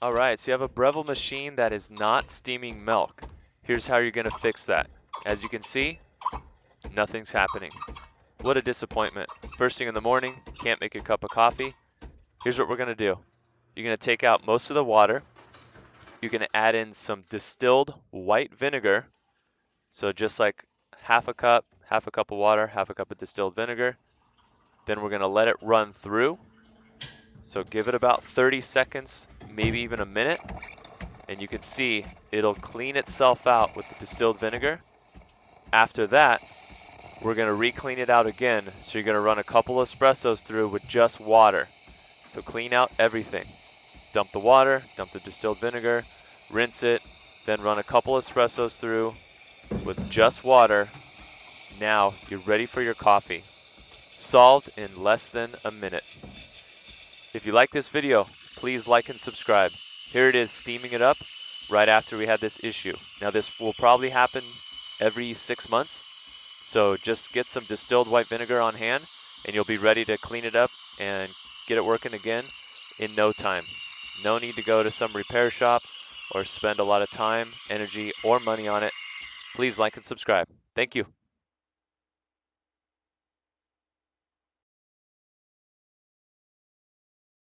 All right, so you have a Breville machine that is not steaming milk. Here's how you're gonna fix that. As you can see, nothing's happening. What a disappointment. First thing in the morning, can't make a cup of coffee. Here's what we're gonna do. You're gonna take out most of the water. You're gonna add in some distilled white vinegar. So just like half a cup of water, half a cup of distilled vinegar. Then we're gonna let it run through. So give it about 30 seconds, maybe even a minute. And you can see it'll clean itself out with the distilled vinegar. After that, we're gonna re-clean it out again. So you're gonna run a couple espressos through with just water. So clean out everything. Dump the water, dump the distilled vinegar, rinse it, then run a couple espressos through with just water. Now you're ready for your coffee. Solved in less than a minute. If you like this video, please like and subscribe. Here it is steaming it up right after we had this issue. Now this will probably happen every 6 months. So just get some distilled white vinegar on hand and you'll be ready to clean it up and get it working again in no time. No need to go to some repair shop or spend a lot of time, energy, or money on it. Please like and subscribe. Thank you.